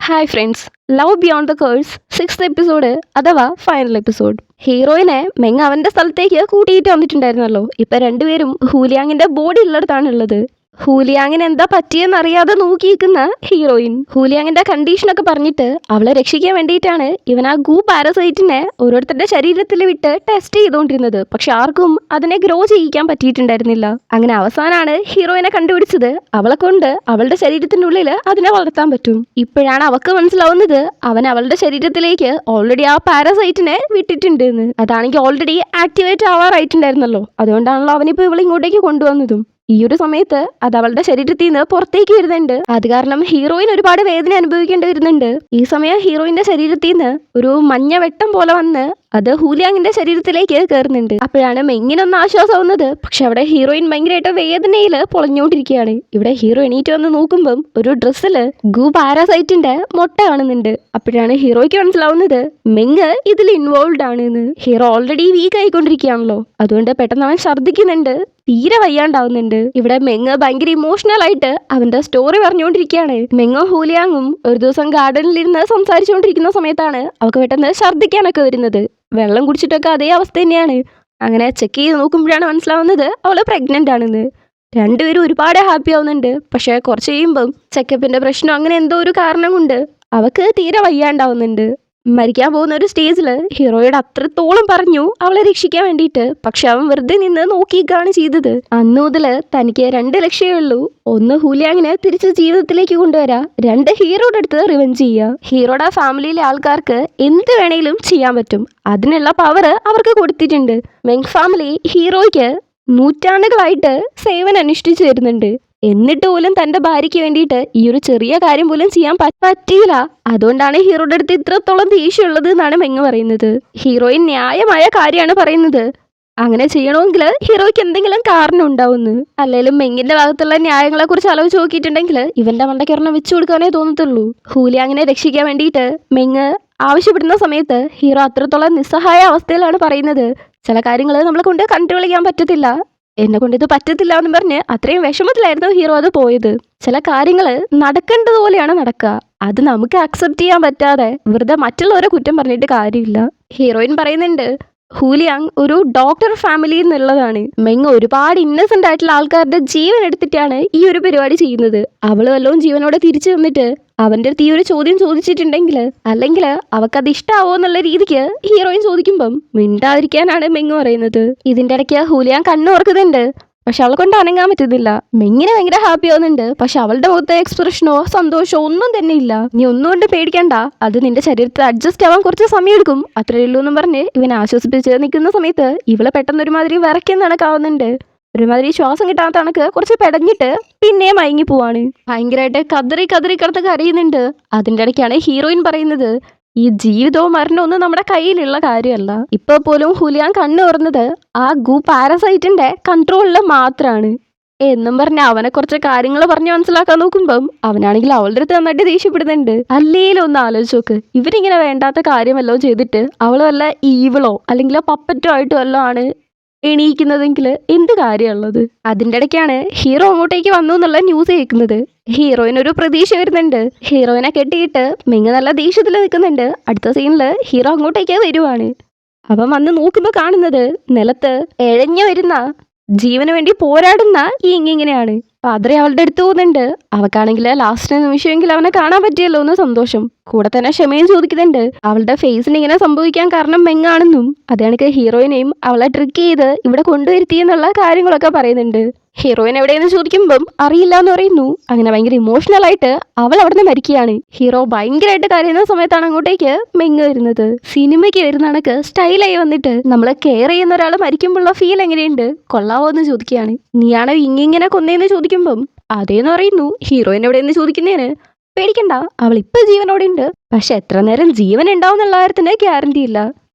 Hi friends, love beyond the curse 6th episode അഥവാ final episode. ഹീറോയിനെ മെങ് അവന്റെ സ്ഥലത്തേക്ക് കൂട്ടിയിട്ട് വന്നിട്ടുണ്ടായിരുന്നല്ലോ. ഇപ്പൊ രണ്ടുപേരും ഹൂലിയാങ്ങിന്റെ ബോഡി ഉള്ളിടത്താണ് ഉള്ളത്. ഹൂലിയാങ്ങിന് എന്താ പറ്റിയെന്ന് അറിയാതെ നോക്കിയിരിക്കുന്ന ഹീറോയിൻ ഹൂലിയാങ്ങിന്റെ കണ്ടീഷനൊക്കെ പറഞ്ഞിട്ട് അവളെ രക്ഷിക്കാൻ വേണ്ടിയിട്ടാണ് ഇവൻ ആ ഗൂ പാരസൈറ്റിനെ ഓരോരുത്തരുടെ ശരീരത്തിൽ വിട്ട് ടെസ്റ്റ് ചെയ്തുകൊണ്ടിരുന്നത്. പക്ഷെ ആർക്കും അതിനെ ഗ്രോ ചെയ്യിക്കാൻ പറ്റിയിട്ടുണ്ടായിരുന്നില്ല. അങ്ങനെ അവസാനമാണ് ഹീറോയിനെ കണ്ടുപിടിച്ചത്. അവളെ കൊണ്ട് അവളുടെ ശരീരത്തിനുള്ളിൽ അതിനെ വളർത്താൻ പറ്റും. ഇപ്പോഴാണ് അവക്ക് മനസ്സിലാവുന്നത് അവൻ അവളുടെ ശരീരത്തിലേക്ക് ഓൾറെഡി ആ പാരസൈറ്റിനെ വിട്ടിട്ടുണ്ട് എന്ന്. അതാണെങ്കിൽ ഓൾറെഡി ആക്ടിവേറ്റ് ആവാറായിട്ടുണ്ടായിരുന്നല്ലോ. അതുകൊണ്ടാണല്ലോ അവനിപ്പോൾ ഇവളെ ഇങ്ങോട്ടേക്ക് കൊണ്ടുവന്നതും. ഈ ഒരു സമയത്ത് അത് അവളുടെ ശരീരത്തിൽ നിന്ന് പുറത്തേക്ക് വരുന്നുണ്ട്. അത് കാരണം ഹീറോയിൻ ഒരുപാട് വേദന അനുഭവിക്കേണ്ടി വരുന്നുണ്ട്. ഈ സമയം ഹീറോയിന്റെ ശരീരത്തിൽ നിന്ന് ഒരു മഞ്ഞ വെട്ടം പോലെ വന്ന് അത് ഹൂലിയാങ്ങിന്റെ ശരീരത്തിലേക്ക് കയറുന്നുണ്ട്. അപ്പോഴാണ് മെങ്ങിനൊന്ന് ആശ്വാസമാവുന്നത്. പക്ഷെ അവിടെ ഹീറോയിൻ ഭയങ്കരമായിട്ട് വേദനയിൽ പൊളഞ്ഞുകൊണ്ടിരിക്കുകയാണ്. ഇവിടെ ഹീറോ എണീറ്റ് വന്ന് നോക്കുമ്പം ഒരു ഡ്രസ്സില് ഗൂ പാരാസൈറ്റിന്റെ മുട്ട കാണുന്നുണ്ട്. അപ്പോഴാണ് ഹീറോയ്ക്ക് മനസ്സിലാവുന്നത് മെങ് ഇതിൽ ഇൻവോൾവ് ആണ് എന്ന്. ഹീറോ ഓൾറെഡി വീക്ക് ആയിക്കൊണ്ടിരിക്കുകയാണല്ലോ. അതുകൊണ്ട് പെട്ടെന്ന് അവൻ ഛർദ്ദിക്കുന്നുണ്ട്, തീരെ വയ്യാണ്ടാവുന്നുണ്ട്. ഇവിടെ മെങ് ഭയങ്കര ഇമോഷണൽ ആയിട്ട് അവന്റെ സ്റ്റോറി പറഞ്ഞുകൊണ്ടിരിക്കുകയാണ്. മെങ്ങും ഹൂലിയാങ്ങും ഒരു ദിവസം ഗാർഡനിലിരുന്ന് സംസാരിച്ചുകൊണ്ടിരിക്കുന്ന സമയത്താണ് അവൾക്ക് പെട്ടെന്ന് ഛർദ്ദിക്കാനൊക്കെ വരുന്നത്. വെള്ളം കുടിച്ചിട്ടൊക്കെ അതേ അവസ്ഥ തന്നെയാണ്. അങ്ങനെ ചെക്ക് ചെയ്ത് നോക്കുമ്പോഴാണ് മനസ്സിലാവുന്നത് അവള് പ്രഗ്നന്റ് ആണെന്ന്. രണ്ടുപേരും ഒരുപാട് ഹാപ്പി ആവുന്നുണ്ട്. പക്ഷെ കുറച്ച് കഴിയുമ്പം ചെക്കപ്പിന്റെ പ്രശ്നം അങ്ങനെ എന്തോ ഒരു കാരണം കൊണ്ട് അവക്ക് തീരെ വയ്യാണ്ടാവുന്നുണ്ട്. മരിക്കാൻ പോകുന്ന ഒരു സ്റ്റേജിൽ ഹീറോയോട് അത്രത്തോളം പറഞ്ഞു അവളെ രക്ഷിക്കാൻ വേണ്ടിയിട്ട്. പക്ഷെ അവൻ വെറുതെ നിന്ന് നോക്കിയിരിക്കുകയാണ് ചെയ്തത്. അന്ന് മുതൽ തനിക്ക് 2 ലക്ഷ്യമേ ഉള്ളൂ. ഒന്ന് ഹൂലിയാങ്ങിനെ തിരിച്ച് ജീവിതത്തിലേക്ക് കൊണ്ടുവരാം, 2 ഹീറോയുടെ അടുത്ത് റിവെഞ്ച് ചെയ്യുക. ഹീറോയുടെ ഫാമിലിയിലെ ആൾക്കാർക്ക് എന്ത് വേണേലും ചെയ്യാൻ പറ്റും. അതിനുള്ള പവർ അവർക്ക് കൊടുത്തിട്ടുണ്ട്. മെങ് ഫാമിലി ഹീറോയ്ക്ക് നൂറ്റാണ്ടുകളായിട്ട് സേവനം അനുഷ്ഠിച്ചു വരുന്നുണ്ട്. എന്നിട്ട് പോലും തന്റെ ഭാര്യയ്ക്ക് വേണ്ടിയിട്ട് ഈ ഒരു ചെറിയ കാര്യം പോലും ചെയ്യാൻ പറ്റിയില്ല. അതുകൊണ്ടാണ് ഹീറോയുടെ അടുത്ത് ഇത്രത്തോളം ദേഷ്യമുള്ളത് എന്നാണ് മെങ് പറയുന്നത്. ഹീറോയിൻ ന്യായമായ കാര്യമാണ് പറയുന്നത്. അങ്ങനെ ചെയ്യണമെങ്കിൽ ഹീറോയ്ക്ക് എന്തെങ്കിലും കാരണം ഉണ്ടാവുന്നു. അല്ലെങ്കിലും മെങ്ങിന്റെ ഭാഗത്തുള്ള ന്യായങ്ങളെ കുറിച്ച് ആലോചിച്ച് നോക്കിയിട്ടുണ്ടെങ്കിൽ ഇവന്റെ മണ്ടയ്ക്കൊരെണ്ണം വെച്ചു കൊടുക്കാനേ തോന്നത്തുള്ളൂ. ഹൂലിയാങ്ങിനെ രക്ഷിക്കാൻ വേണ്ടിയിട്ട് മെങ് ആവശ്യപ്പെടുന്ന സമയത്ത് ഹീറോ അത്രത്തോളം നിസ്സഹായ അവസ്ഥയിലാണ് പറയുന്നത്. ചില കാര്യങ്ങൾ നമ്മളെ കൊണ്ട് കൺട്രോൾ ചെയ്യാൻ പറ്റത്തില്ല, എന്നെ കൊണ്ട് ഇത് പറ്റത്തില്ല എന്ന് പറഞ്ഞ് അത്രയും വിഷമത്തിലായിരുന്നു ഹീറോ അത് പോയത്. ചില കാര്യങ്ങൾ നടക്കേണ്ടതുപോലെയാണ് നടക്കുക. അത് നമുക്ക് അക്സെപ്റ്റ് ചെയ്യാൻ പറ്റാതെ വെറുതെ മറ്റുള്ളവരെ കുറ്റം പറഞ്ഞിട്ട് കാര്യമില്ല. ഹീറോയിൻ പറയുന്നുണ്ട് ഹൂലിയാങ് ഒരു ഡോക്ടർ ഫാമിലിയിൽ നിന്നുള്ളതാണ്. മെങ് ഒരുപാട് ഇന്നസെന്റ് ആയിട്ടുള്ള ആൾക്കാരുടെ ജീവൻ എടുത്തിട്ടാണ് ഈ ഒരു പരിപാടി ചെയ്യുന്നത്. അവള് വല്ലതും ജീവനോടെ തിരിച്ചു വന്നിട്ട് അവന്റെ അടുത്ത് ഈ ഒരു ചോദ്യം ചോദിച്ചിട്ടുണ്ടെങ്കിൽ അല്ലെങ്കിൽ അവക്കത് ഇഷ്ടാവോ എന്നുള്ള രീതിക്ക് ഹീറോയിൻ ചോദിക്കുമ്പം മിണ്ടാതിരിക്കാനാണ് മെങ് പറയുന്നത്. ഇതിന്റെ ഇടയ്ക്ക് ഹൂലിയാങ് കണ്ണോർക്കുന്നുണ്ട്. പക്ഷെ അവളെ കൊണ്ട് അനങ്ങാൻ പറ്റുന്നില്ല. മെങ്ങിനെ ഭയങ്കര ഹാപ്പി ആവുന്നുണ്ട്. പക്ഷെ അവളുടെ മുഖത്തെ എക്സ്പ്രഷനോ സന്തോഷമോ ഒന്നും തന്നെ ഇല്ല. നീ ഒന്നുകൊണ്ട് പേടിക്കണ്ട, അത് നിന്റെ ശരീരത്തിൽ അഡ്ജസ്റ്റ് ആവാൻ കുറച്ച് സമയം എടുക്കും, അത്രയേ ഉള്ളൂ എന്നും പറഞ്ഞ് ഇവനെ ആശ്വസിപ്പിച്ച് നിൽക്കുന്ന സമയത്ത് ഇവളെ പെട്ടെന്ന് ഒരുമാതിരി വിറയ്ക്കുന്ന കണക്കാവുന്നുണ്ട്. ഒരുമാതിരി ശ്വാസം കിട്ടാത്ത കണക്ക് കുറച്ച് പെടഞ്ഞിട്ട് പിന്നെയും മയങ്ങി പോവാണ്. ഭയങ്കരമായിട്ട് കതറി കതറി കിടന്ന് കരയുന്നുണ്ട്. അതിൻ്റെ ഇടയ്ക്കാണ് ഹീറോയിൻ പറയുന്നത് ഈ ജീവിതവും മരണവും ഒന്നും നമ്മുടെ കയ്യിലുള്ള കാര്യമല്ല. ഇപ്പൊ പോലും ഹുലിയാൻ കണ്ണു തുറന്നത് ആ ഗൂ പാരസൈറ്റിന്റെ കൺട്രോളിൽ മാത്രമാണ് എന്നും പറഞ്ഞ് അവനെ കുറച്ച് കാര്യങ്ങൾ പറഞ്ഞ് മനസ്സിലാക്കാൻ നോക്കുമ്പം അവനാണെങ്കിൽ അവളുടെ അടുത്ത് നന്നായിട്ട് ദേഷ്യപ്പെടുന്നുണ്ട്. അല്ലേലും ഒന്ന് ആലോചിച്ച് നോക്ക്, ഇവരിങ്ങനെ വേണ്ടാത്ത കാര്യമല്ലോ ചെയ്തിട്ട് അവള് വല്ല ഈവിളോ അല്ലെങ്കിൽ പപ്പറ്റോ ആയിട്ട് വല്ലതും ആണ് എണീക്കുന്നതെങ്കിൽ എന്ത് കാര്യമുള്ളത്. അതിൻ്റെ ഇടയ്ക്കാണ് ഹീറോ അങ്ങോട്ടേക്ക് വന്നു എന്നുള്ള ന്യൂസ് കേൾക്കുന്നത്. ഹീറോയിനൊരു പ്രതീക്ഷ വരുന്നുണ്ട്. ഹീറോയിനെ കെട്ടിയിട്ട് മെങ്ങ് നല്ല ദേഷ്യത്തിൽ നിൽക്കുന്നുണ്ട്. അടുത്ത സീനിൽ ഹീറോ അങ്ങോട്ടേക്ക് വരുവാണ്. അവൻ വന്ന് നോക്കുമ്പോൾ കാണുന്നത് നിലത്ത് എഴഞ്ഞു വരുന്ന ജീവന് വേണ്ടി പോരാടുന്ന ഈ ഇങ്ങനെയാണ്. പാദ്രി അവളുടെ അടുത്ത് പോകുന്നുണ്ട്. അവക്കാണെങ്കിൽ ലാസ്റ്റ് നിമിഷമെങ്കിൽ അവനെ കാണാൻ പറ്റിയല്ലോ എന്ന് സന്തോഷം. കൂടെ തന്നെ ക്ഷമയും ചോദിക്കുന്നുണ്ട്. അവളുടെ ഫേസിന് ഇങ്ങനെ സംഭവിക്കാൻ കാരണം മെങ്ങാണെന്നും അതാണെങ്കിൽ ഹീറോയിനെയും അവളെ ട്രിക്ക് ചെയ്ത് ഇവിടെ കൊണ്ടുവരുത്തിയെന്നുള്ള കാര്യങ്ങളൊക്കെ പറയുന്നുണ്ട്. ഹീറോയിൻ എവിടെയെന്ന് ചോദിക്കുമ്പം അറിയില്ല എന്ന് പറയുന്നു. അങ്ങനെ ഭയങ്കര ഇമോഷണൽ ആയിട്ട് അവൾ അവിടെ നിന്ന് മരിക്കുകയാണ്. ഹീറോ ഭയങ്കരമായിട്ട് കരയുന്ന സമയത്താണ് അങ്ങോട്ടേക്ക് മെങ്ങ് വരുന്നത്. സിനിമയ്ക്ക് വരുന്ന കണക്ക് സ്റ്റൈലായി വന്നിട്ട് നമ്മളെ കെയർ ചെയ്യുന്ന ഒരാൾ മരിക്കുമ്പോഴുള്ള ഫീൽ എങ്ങനെയുണ്ട്, കൊള്ളാവോ എന്ന് ചോദിക്കുകയാണ്. നീയാണോ ഇങ്ങനെ കൊന്നേന്ന് ചോദിക്കുമ്പം അതേന്ന് പറയുന്നു. ഹീറോയിൻ എവിടെയെന്ന് ചോദിക്കുന്നതിന് പേടിക്കണ്ട, അവൾ ഇപ്പൊ ജീവനോടെ ഉണ്ട്, പക്ഷെ എത്ര നേരം ജീവൻ ഉണ്ടാവും എന്നുള്ള കാര്യത്തിന് ഗ്യാരണ്ടി ഇല്ല,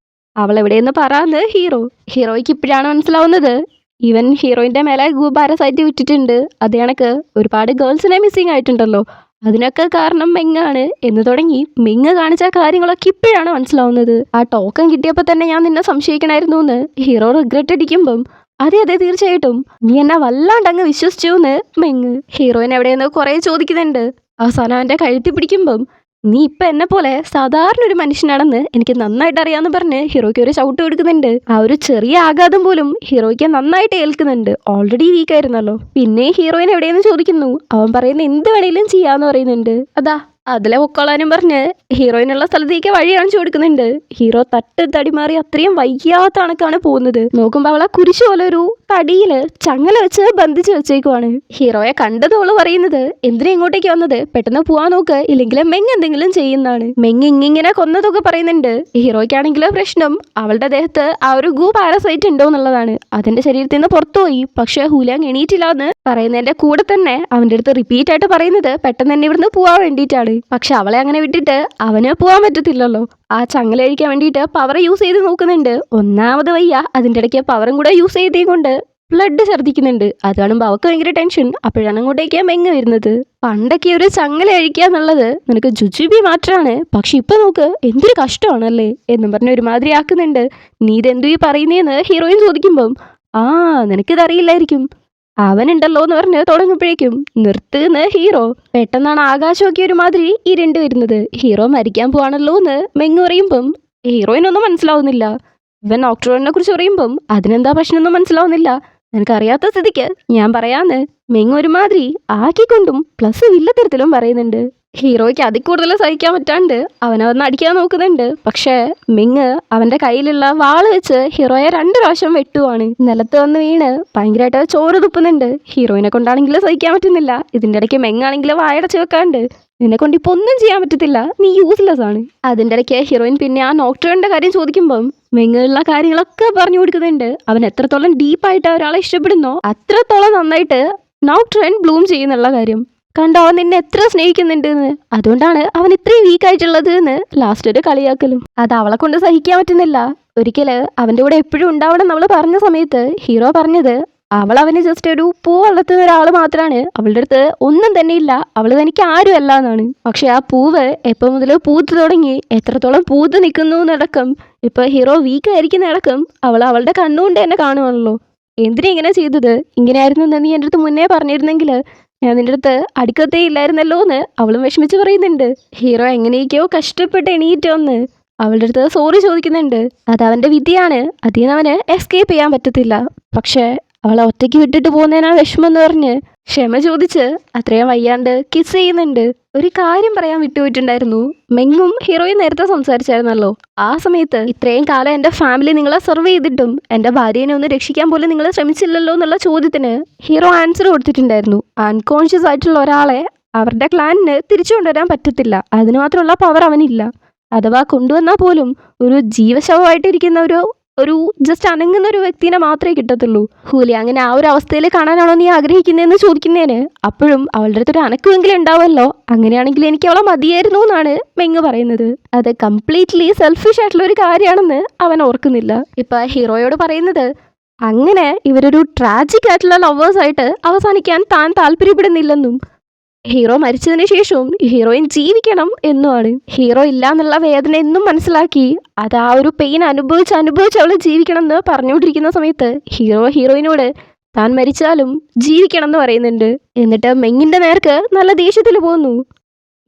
അവൾ എവിടെയെന്ന് പറയാന്ന് ഹീറോയ്ക്ക് ഇപ്പോഴാണ് മനസ്സിലാവുന്നത് ഇവൻ ഹീറോയിന്റെ മേലെ പാരസൈറ്റ് വിറ്റിട്ടുണ്ട്. അത് കണക്ക് ഒരുപാട് ഗേൾസിനെ മിസ്സിങ് ആയിട്ടുണ്ടല്ലോ, അതിനൊക്കെ കാരണം മെങ്ങാണ് എന്ന് തുടങ്ങി മെങ്ങ് കാണിച്ച കാര്യങ്ങളൊക്കെ ഇപ്പോഴാണ് മനസ്സിലാവുന്നത്. ആ ടോക്കൺ കിട്ടിയപ്പോൾ തന്നെ ഞാൻ നിന്നെ സംശയിക്കണമായിരുന്നു എന്ന് ഹീറോ റിഗ്രറ്റ് അടിക്കുമ്പം അതെ തീർച്ചയായിട്ടും നീ എന്നെ വല്ലാണ്ട് അങ്ങ് വിശ്വസിച്ചു എന്ന് മെങ്ങ്. ഹീറോയിൻ എവിടെയെന്ന് കുറെ ചോദിക്കുന്നുണ്ട്. അവസാനം അവന്റെ കഴുത്തി പിടിക്കുമ്പം നീ ഇപ്പൊ എന്നെ പോലെ സാധാരണ ഒരു മനുഷ്യനാണെന്ന് എനിക്ക് നന്നായിട്ട് അറിയാന്ന് പറഞ്ഞ് ഹീറോയ്ക്ക് ഒരു ഷൗട്ട് കൊടുക്കുന്നുണ്ട്. ആ ഒരു ചെറിയ ആഘാതം പോലും ഹീറോയ്ക്ക് നന്നായിട്ട് ഏൽക്കുന്നുണ്ട്. ഓൾറെഡി വീക്ക് ആയിരുന്നല്ലോ. പിന്നെ ഹീറോയിൻ എവിടെയെന്ന് ചോദിക്കുന്നു. അവൻ പറയുന്ന എന്ത് വേണേലും ചെയ്യാന്ന് പറയുന്നുണ്ട്. അതാ അതിലെ പൊക്കോളാനും പറഞ്ഞ് ഹീറോയിനുള്ള സ്ഥലത്തേക്ക് വഴി കാണിച്ചു കൊടുക്കുന്നുണ്ട്. ഹീറോ തട്ട് തടിമാറി അത്രയും വയ്യാത്ത കണക്കാണ് പോകുന്നത്. നോക്കുമ്പോ അവളെ കുരിശ് പോലെ ഒരു തടിയില് ചങ്ങല വെച്ച് ബന്ധിച്ച് വെച്ചേക്കുവാണ്. ഹീറോയെ കണ്ടതോള് പറയുന്നത് എന്തിനാ ഇങ്ങോട്ടേക്ക് വന്നത്, പെട്ടെന്ന് പോവാൻ നോക്ക്, ഇല്ലെങ്കിൽ മെങ് എന്തെങ്കിലും ചെയ്യുന്നതാണ്. മെങ് ഇങ്ങനെ കൊന്നതൊക്കെ പറയുന്നുണ്ട്. ഹീറോയ്ക്കാണെങ്കിൽ പ്രശ്നം അവളുടെ ദേഹത്ത് ആ ഒരു ഗൂ പാരസൈറ്റ് ഉണ്ടോ എന്നുള്ളതാണ്. അതിന്റെ ശരീരത്തിൽ നിന്ന് പുറത്തുപോയി. പക്ഷെ ഹൂലിയാങ് എണീറ്റില്ല എന്ന് പറയുന്നതിന്റെ കൂടെ തന്നെ അവന്റെ അടുത്ത് റിപ്പീറ്റ് ആയിട്ട് പറയുന്നത് പെട്ടെന്ന് തന്നെ ഇവിടുന്ന് പോവാൻ വേണ്ടിയിട്ടാണ്. പക്ഷെ അവളെ അങ്ങനെ വിട്ടിട്ട് അവന് പോകാൻ പറ്റത്തില്ലല്ലോ. ആ ചങ്ങല അഴിക്കാൻ വേണ്ടിയിട്ട് പവർ യൂസ് ചെയ്ത് നോക്കുന്നുണ്ട്. ഒന്നാമത് വയ്യ, അതിൻ്റെ ഇടയ്ക്ക് പവറും കൂടെ യൂസ് ചെയ്തേ കൊണ്ട് ബ്ലഡ് ഛർദ്ദിക്കുന്നുണ്ട്. അത് കാണുമ്പോൾ അവൾക്ക് ഭയങ്കര ടെൻഷൻ. അപ്പോഴാണ് അങ്ങോട്ടേക്ക് മെങ്ങ് വരുന്നത്. പണ്ടൊക്കെ ഒരു ചങ്ങല അഴിക്കുക എന്നുള്ളത് നിനക്ക് ജുജുബി മാറ്റാണ്, പക്ഷെ ഇപ്പൊ നോക്ക് എന്തൊരു കഷ്ടമാണല്ലേ എന്നും പറഞ്ഞ് ഒരുമാതിരി ആക്കുന്നുണ്ട്. നീ ഇതെന്തു ഈ പറയുന്നേന്ന് ഹീറോയിൻ ചോദിക്കുമ്പം നിനക്കിതറിയില്ലായിരിക്കും, അവനുണ്ടല്ലോ എന്ന് പറഞ്ഞ് തുടങ്ങുമ്പോഴേക്കും നിർത്തുന്ന ഹീറോ. പെട്ടെന്നാണ് ആകാശമൊക്കെ ഒരുമാതിരി ഇരുണ്ട് വരുന്നത്. ഹീറോ മരിക്കാൻ പോവാണല്ലോ എന്ന് മെങ്ങ് പറയുമ്പം ഹീറോയിനൊന്നും മനസ്സിലാവുന്നില്ല. ഇവൻ ഡോക്ടറിനെ കുറിച്ച് പറയുമ്പം അതിനെന്താ പ്രശ്നമൊന്നും മനസ്സിലാവുന്നില്ല. നിനക്കറിയാത്ത സ്ഥിതിക്ക് ഞാൻ പറയാന്ന് മെങ്ങ് ഒരുമാതിരി ആക്കിക്കൊണ്ടും പ്ലസ് വില്ലത്തരത്തിലും പറയുന്നുണ്ട്. ഹീറോയ്ക്ക് അതിൽ കൂടുതൽ സഹിക്കാൻ പറ്റാണ്ട് അവനവന്ന് അടിക്കാൻ നോക്കുന്നുണ്ട്. പക്ഷേ മെങ്ങ് അവന്റെ കയ്യിലുള്ള വാള് വെച്ച് ഹീറോയെ 2 പ്രാവശ്യം വെട്ടുവാണ്. നിലത്ത് വന്ന് വീണ് ഭയങ്കരമായിട്ട് ചോറ് തുപ്പുന്നുണ്ട്. ഹീറോയിനെ കൊണ്ടാണെങ്കിൽ സഹിക്കാൻ പറ്റുന്നില്ല. ഇതിന്റെ ഇടയ്ക്ക് മെങ്ങാണെങ്കിൽ വായടച്ച് വെക്കാണ്ട് നിന്നെ കൊണ്ട് ഇപ്പൊ ഒന്നും ചെയ്യാൻ പറ്റത്തില്ല, നീ യൂസ്ലെസ് ആണ്. അതിന്റെ ഇടയ്ക്ക് ഹീറോയിൻ പിന്നെ ആ ഡോക്ടറിന്റെ കാര്യം ചോദിക്കുമ്പം മെങ്ങുള്ള കാര്യങ്ങളൊക്കെ പറഞ്ഞു കൊടുക്കുന്നുണ്ട്. അവൻ എത്രത്തോളം ഡീപ്പായിട്ട് ഒരാളെ ഇഷ്ടപ്പെടുന്നോ അത്രത്തോളം നന്നായിട്ട് ഡോക്ടറൻ ബ്ലൂം ചെയ്യുന്നുള്ള കാര്യം കണ്ടോ, അവൻ നിന്നെ എത്ര സ്നേഹിക്കുന്നുണ്ട് എന്ന്. അതുകൊണ്ടാണ് അവൻ ഇത്രയും വീക്കായിട്ടുള്ളത് എന്ന് ലാസ്റ്റ് ഒരു കളിയാക്കലും. അത് അവളെ കൊണ്ട് സഹിക്കാൻ പറ്റുന്നില്ല. ഒരിക്കല് അവന്റെ കൂടെ എപ്പോഴും ഉണ്ടാവണം നമ്മൾ പറഞ്ഞ സമയത്ത് ഹീറോ പറഞ്ഞത് അവൾ അവന് ജസ്റ്റ് ഒരു പൂ വളർത്തുന്ന ഒരാൾ മാത്രമാണ്, അവളുടെ അടുത്ത് ഒന്നും തന്നെ ഇല്ല, അവൾ തനിക്ക് ആരും അല്ല എന്നാണ്. പക്ഷെ ആ പൂവ് എപ്പോൾ മുതൽ പൂത്ത് തുടങ്ങി, എത്രത്തോളം പൂത്ത് നിൽക്കുന്നു എന്നടക്കം, ഇപ്പൊ ഹീറോ വീക്ക് ആയിരിക്കുന്നതടക്കം അവൾ അവളുടെ കണ്ണുകൊണ്ട് തന്നെ കാണുവാണല്ലോ. എന്തിനാ ഇങ്ങനെ ചെയ്തത്, ഇങ്ങനെയായിരുന്നു എന്ന് നീ എൻ്റെ അടുത്ത് മുന്നേ പറഞ്ഞിരുന്നെങ്കിൽ ഞാൻ നിന്റെ അടുത്ത് അടുക്കത്തേ ഇല്ലായിരുന്നല്ലോ എന്ന് അവളും വിഷമിച്ച് പറയുന്നുണ്ട്. ഹീറോ എങ്ങനെയൊക്കെയോ കഷ്ടപ്പെട്ട് എണീറ്റ് വന്ന് അവളുടെ അടുത്ത് സോറി ചോദിക്കുന്നുണ്ട്. അത് അവന്റെ വിധിയാണ്, അതിൽ നിന്ന് അവന് എസ്കേപ്പ് ചെയ്യാൻ പറ്റത്തില്ല. പക്ഷേ അവളെ ഒറ്റയ്ക്ക് വിട്ടിട്ട് പോകുന്നതിനാ വിഷമം എന്ന് പറഞ്ഞ് ക്ഷമ ചോദിച്ച് അത്രയും വയ്യാണ്ട് കിസ് ചെയ്യുന്നുണ്ട്. ഒരു കാര്യം പറയാൻ വിട്ടുപോയിട്ടുണ്ടായിരുന്നു. മെങ്ങും ഹീറോയും നേരത്തെ സംസാരിച്ചായിരുന്നല്ലോ. ആ സമയത്ത് ഇത്രയും കാലം എൻ്റെ ഫാമിലി നിങ്ങളെ സെർവ് ചെയ്തിട്ടും എൻ്റെ ഭാര്യനെ ഒന്ന് രക്ഷിക്കാൻ പോലും നിങ്ങൾ ശ്രമിച്ചില്ലല്ലോ എന്നുള്ള ചോദ്യത്തിന് ഹീറോ ആൻസർ കൊടുത്തിട്ടുണ്ടായിരുന്നു. അൺകോൺഷ്യസ് ആയിട്ടുള്ള ഒരാളെ അവരുടെ ക്ലാനിന് തിരിച്ചു കൊണ്ടുവരാൻ പറ്റത്തില്ല, അതിന് മാത്രമുള്ള പവർ അവനില്ല. അഥവാ കൊണ്ടുവന്നാൽ പോലും ഒരു ജീവശവമായിട്ടിരിക്കുന്ന ഒരു ജസ്റ്റ് അനങ്ങുന്ന ഒരു വ്യക്തിനെ മാത്രമേ കിട്ടത്തുള്ളൂ. ഹൂലി അങ്ങനെ ആ ഒരു അവസ്ഥയിൽ കാണാനാണോ നീ ആഗ്രഹിക്കുന്നതെന്ന് ചോദിക്കുന്നതിന് അപ്പോഴും അവളുടെ അടുത്തൊരു അനക്കുമെങ്കിലും ഉണ്ടാവുമല്ലോ, അങ്ങനെയാണെങ്കിൽ എനിക്ക് അവളെ മതിയായിരുന്നു എന്നാണ് മെങ്ങ് പറയുന്നത്. അത് കംപ്ലീറ്റ്ലി സെൽഫിഷ് ആയിട്ടുള്ള ഒരു കാര്യമാണെന്ന് അവൻ ഓർക്കുന്നില്ല. ഇപ്പൊ ഹീറോയോട് പറയുന്നത് അങ്ങനെ ഇവരൊരു ട്രാജിക് ആയിട്ടുള്ള ലവേഴ്സായിട്ട് അവസാനിക്കാൻ താൻ താല്പര്യപ്പെടുന്നില്ലെന്നും ഹീറോ മരിച്ചതിന് ശേഷവും ഹീറോയിൻ ജീവിക്കണം എന്നുമാണ്. ഹീറോ ഇല്ല എന്നുള്ള വേദന എന്നും മനസ്സിലാക്കി അത് ആ ഒരു പെയിൻ അനുഭവിച്ച് അവൾ ജീവിക്കണം എന്ന് പറഞ്ഞുകൊണ്ടിരിക്കുന്ന സമയത്ത് ഹീറോയിനോട് താൻ മരിച്ചാലും ജീവിക്കണം എന്ന് പറയുന്നുണ്ട്. എന്നിട്ട് മെങ്ങിന്റെ നേർക്ക് നല്ല ദേഷ്യത്തിൽ പോകുന്നു.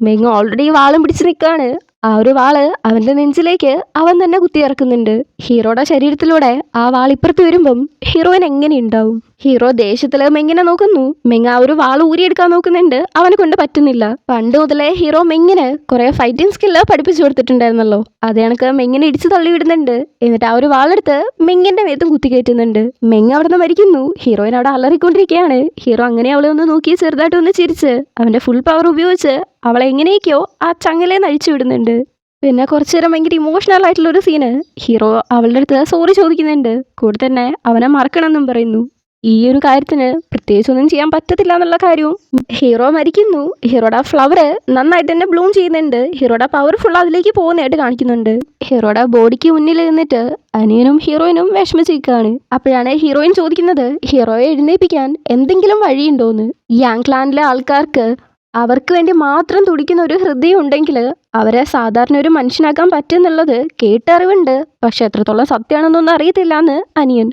മെങ് ഓൾറെഡി വാളും പിടിച്ച് നിൽക്കാണ്. ആ ഒരു വാള് അവന്റെ നെഞ്ചിലേക്ക് അവൻ തന്നെ കുത്തിയിറക്കുന്നുണ്ട്. ഹീറോയുടെ ശരീരത്തിലൂടെ ആ വാൾ ഇപ്പുറത്ത് വരുമ്പം ഹീറോയിൻ എങ്ങനെ ഉണ്ടാവും? ഹീറോ ദേഷ്യത്തില് മെങ്ങിനെ നോക്കുന്നു. മെങ് ആ ഒരു വാൾ ഊരിയെടുക്കാൻ നോക്കുന്നുണ്ട്, അവനെ കൊണ്ട് പറ്റുന്നില്ല. പണ്ട് മുതലേ ഹീറോ മെങ്ങിന് കുറെ ഫൈറ്റിംഗ് സ്കില്ല് പഠിപ്പിച്ചു കൊടുത്തിട്ടുണ്ടായിരുന്നല്ലോ. അതേ കണക്ക് മെങ്ങിനെ ഇടിച്ചു തള്ളി വിടുന്നുണ്ട്. എന്നിട്ട് ആ ഒരു വാളെടുത്ത് മെങ്ങിന്റെ മേത്തും കുത്തിക്കയറ്റുന്നുണ്ട്. മെങ് അവിടെ നിന്ന് മരിക്കുന്നു. ഹീറോയിൻ അവിടെ അലറിക്കൊണ്ടിരിക്കുകയാണ്. ഹീറോ അങ്ങനെ അവളെ ഒന്ന് നോക്കി ചെറുതായിട്ടൊന്ന് ചിരിച്ച് അവന്റെ ഫുൾ പവർ ഉപയോഗിച്ച് അവളെ എങ്ങനെയൊക്കെയോ ആ ചങ്ങലേന്ന് അഴിച്ചു വിടുന്നുണ്ട്. പിന്നെ കുറച്ചു നേരം ഭയങ്കര ഇമോഷണൽ ആയിട്ടുള്ള ഒരു സീന്. ഹീറോ അവളുടെ അടുത്ത് സോറി ചോദിക്കുന്നുണ്ട്. കൂടെ തന്നെ അവനെ മറക്കണമെന്നും പറയുന്നു. ഈ ഒരു കാര്യത്തിന് പ്രത്യേകിച്ചൊന്നും ചെയ്യാൻ പറ്റത്തില്ല എന്നുള്ള കാര്യവും. ഹീറോ മരിക്കുന്നു. ഹീറോയുടെ ഫ്ലവർ നന്നായിട്ട് തന്നെ ബ്ലൂം ചെയ്യുന്നുണ്ട്. ഹീറോയുടെ പവർഫുൾ അതിലേക്ക് പോകുന്നതായിട്ട് കാണിക്കുന്നുണ്ട്. ഹീറോയുടെ ബോഡിക്ക് മുന്നിൽ നിന്നിട്ട് അനിയനും ഹീറോയിനും വിഷമിച്ചിരിക്കുകയാണ്. അപ്പോഴാണ് ഹീറോയിൻ ചോദിക്കുന്നത് ഹീറോയെ എഴുന്നേൽപ്പിക്കാൻ എന്തെങ്കിലും വഴിയുണ്ടോന്ന്. യാങ് ക്ലാനിലെ ആൾക്കാർക്ക് അവർക്ക് വേണ്ടി മാത്രം തുടിക്കുന്ന ഒരു ഹൃദയം ഉണ്ടെങ്കിൽ അവരെ സാധാരണ ഒരു മനുഷ്യനാക്കാൻ പറ്റുന്നുള്ളത് കേട്ടറിവുണ്ട്. പക്ഷെ എത്രത്തോളം സത്യമാണെന്നൊന്നും അറിയത്തില്ല എന്ന് അനിയൻ.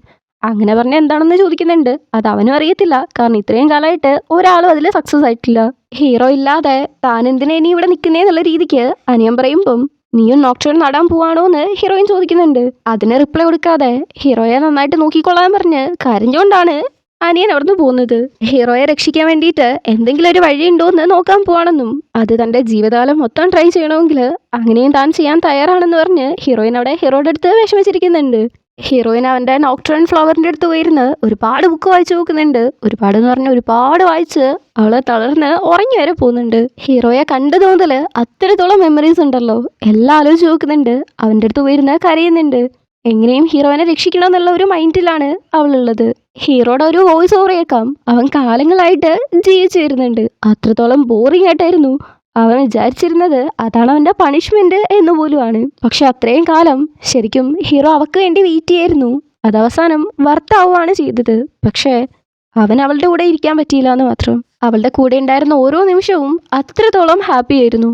അങ്ങനെ പറഞ്ഞ എന്താണെന്ന് ചോദിക്കുന്നുണ്ട്. അത് അവനും അറിയത്തില്ല, കാരണം ഇത്രയും കാലമായിട്ട് ഒരാളും അതിൽ സക്സസ് ആയിട്ടില്ല. ഹീറോ ഇല്ലാതെ താൻ എന്തിനാ ഇനി ഇവിടെ നിൽക്കുന്നേന്നുള്ള രീതിക്ക് അനിയൻ പറയുമ്പം നീയും നോക്ടേൺ നടാൻ പോവാണോ എന്ന് ഹീറോയിൻ ചോദിക്കുന്നുണ്ട്. അതിന് റിപ്ലൈ കൊടുക്കാതെ ഹീറോയെ നന്നായിട്ട് നോക്കിക്കൊള്ളാൻ പറഞ്ഞ് കരഞ്ഞുകൊണ്ടാണ് അനിയൻ അവിടുന്ന് പോകുന്നത്. ഹീറോയെ രക്ഷിക്കാൻ വേണ്ടിയിട്ട് എന്തെങ്കിലും ഒരു വഴിയുണ്ടോ എന്ന് നോക്കാൻ പോവാണെന്നും അത് തന്റെ ജീവിതകാലം മൊത്തം ട്രൈ ചെയ്യണമെങ്കിൽ അങ്ങനെയും താൻ ചെയ്യാൻ തയ്യാറാണെന്ന് പറഞ്ഞ് ഹീറോയിൻ അവിടെ ഹീറോയുടെ അടുത്ത് വിഷമിച്ചിരിക്കുന്നുണ്ട്. ഹീറോയിൻ അവന്റെ നോക്ടേൺ ഫ്ലവറിന്റെ അടുത്ത് പോയിരുന്ന് ഒരുപാട് ബുക്ക് വായിച്ചു നോക്കുന്നുണ്ട്. ഒരുപാടെന്ന് പറഞ്ഞാൽ ഒരുപാട് വായിച്ച് അവള് തളർന്ന് ഉറങ്ങി വരെ പോകുന്നുണ്ട്. ഹീറോയെ കണ്ടത് മുതല് അത്രത്തോളം മെമ്മറീസ് ഉണ്ടല്ലോ, എല്ലാം ആലോചിച്ച് നോക്കുന്നുണ്ട്. അവന്റെ അടുത്ത് പോയിരുന്ന് കരയുന്നുണ്ട്. എങ്ങനെയും ഹീറോയിനെ രക്ഷിക്കണമെന്നുള്ള ഒരു മൈൻഡിലാണ് അവളുള്ളത്. ഹീറോയുടെ ഒരു വോയിസ് ഓവർ കേൾക്കാം. അവൻ കാലങ്ങളായിട്ട് ജീവിച്ചു വരുന്നുണ്ട്. അത്രത്തോളം ബോറിംഗ് ആയിട്ടായിരുന്നു അവൻ വിചാരിച്ചിരുന്നത്. അതാണ് അവന്റെ പണിഷ്മെന്റ് എന്ന് പോലുമാണ്. പക്ഷെ അത്രയും കാലം ശരിക്കും ഹീറോ അവക്ക് വേണ്ടി വെയിറ്റ് ചെയ്യായിരുന്നു. അത് അവസാനം വർത്താവുകയാണ് ചെയ്തത്. പക്ഷേ അവൻ അവളുടെ കൂടെ ഇരിക്കാൻ പറ്റിയില്ല എന്ന് മാത്രം. അവളുടെ കൂടെ ഉണ്ടായിരുന്ന ഓരോ നിമിഷവും അത്രത്തോളം ഹാപ്പി ആയിരുന്നു.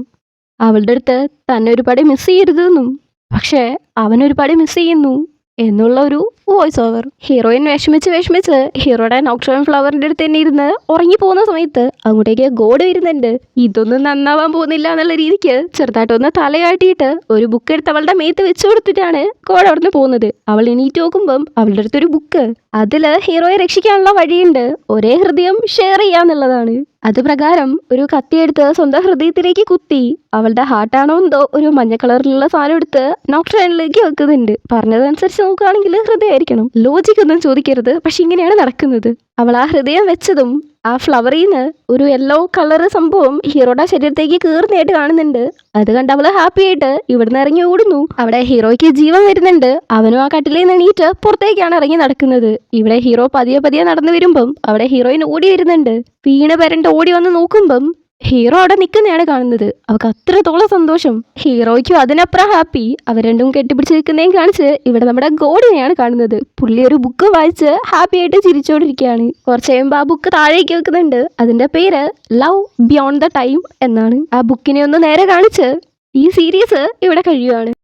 അവളുടെ അടുത്ത് തന്നെ ഒരുപാട് മിസ് ചെയ്യരുതെന്നും പക്ഷേ അവനൊരുപാട് മിസ് ചെയ്യുന്നു എന്നുള്ള ഒരു വോയിസ് ഓവർ. ഹീറോയിൻ വിഷമിച്ച് ഹീറോയുടെ നോക്ടേൺ ഫ്ലവറിന്റെ അടുത്ത് തന്നെ ഇരുന്ന് ഉറങ്ങി പോകുന്ന സമയത്ത് അങ്ങോട്ടേക്ക് ഗോഡ് വരുന്നുണ്ട്. ഇതൊന്നും നന്നാവാൻ പോകുന്നില്ല എന്നുള്ള രീതിക്ക് ചെറുതായിട്ടൊന്ന് തലയാട്ടിയിട്ട് ഒരു ബുക്ക് എടുത്ത് അവളുടെ മേത്ത് വെച്ചു കൊടുത്തിട്ടാണ് ഗോഡ് അവിടുന്ന് പോകുന്നത്. അവൾ എണീറ്റ് നോക്കുമ്പം അവളുടെ അടുത്തൊരു ബുക്ക്. അതില് ഹീറോയെ രക്ഷിക്കാനുള്ള വഴിയുണ്ട്, ഒരേ ഹൃദയം ഷെയർ ചെയ്യാന്നുള്ളതാണ്. അത് പ്രകാരം ഒരു കത്തിയെടുത്ത് സ്വന്തം ഹൃദയത്തിലേക്ക് കുത്തി അവളുടെ ഹാർട്ടാണോ എന്തോ ഒരു മഞ്ഞ കളറിലുള്ള സാധനം എടുത്ത് നോക്ടേണിലേക്ക് വെക്കുന്നുണ്ട്. പറഞ്ഞതനുസരിച്ച് നോക്കുകയാണെങ്കിൽ ഹൃദയമായിരിക്കണം. ലോജിക് ഒന്നും ചോദിക്കരുത്, പക്ഷെ ഇങ്ങനെയാണ് നടക്കുന്നത്. അവൾ ആ ഹൃദയം വെച്ചതും ആ ഫ്ലവറിൽ നിന്ന് ഒരു യെല്ലോ കളർ സംഭവം ഹീറോയുടെ ശരീരത്തേക്ക് കീറുന്നതായിട്ട് കാണുന്നുണ്ട്. അത് കണ്ട് അവള് ഹാപ്പി ആയിട്ട് ഇവിടുന്ന് ഇറങ്ങി ഓടുന്നു. അവിടെ ഹീറോയ്ക്ക് ജീവൻ വരുന്നുണ്ട്. അവനും ആ കട്ടിലിൽ നിന്ന് എണീറ്റ് പുറത്തേക്കാണ് ഇറങ്ങി നടക്കുന്നത്. ഇവിടെ ഹീറോ പതിയെ നടന്നു വരുമ്പം അവിടെ ഹീറോയിൻ ഓടി വരുന്നുണ്ട്. വീണ് പരണ്ട് ഓടി വന്ന് നോക്കുമ്പം ഹീറോ അവിടെ നിൽക്കുന്നതാണ് കാണുന്നത്. അവൾക്ക് അത്രത്തോളം സന്തോഷം. ഹീറോയ്ക്കും അതിനപ്പുറം ഹാപ്പി. അവർ രണ്ടും കെട്ടിപ്പിടിച്ച് നിൽക്കുന്നതും കാണിച്ച് ഇവിടെ നമ്മുടെ ഗോഡിനെയാണ് കാണുന്നത്. പുള്ളി ഒരു ബുക്ക് വായിച്ച് ഹാപ്പി ആയിട്ട് ചിരിച്ചോണ്ടിരിക്കുകയാണ്. കുറച്ച് കഴിയുമ്പോൾ ആ ബുക്ക് താഴേക്ക് വെക്കുന്നുണ്ട്. അതിന്റെ പേര് ലവ് ബിയോണ്ട് ദ ടൈം എന്നാണ്. ആ ബുക്കിനെ ഒന്ന് നേരെ കാണിച്ച് ഈ സീരീസ് ഇവിടെ കഴിയുകയാണ്.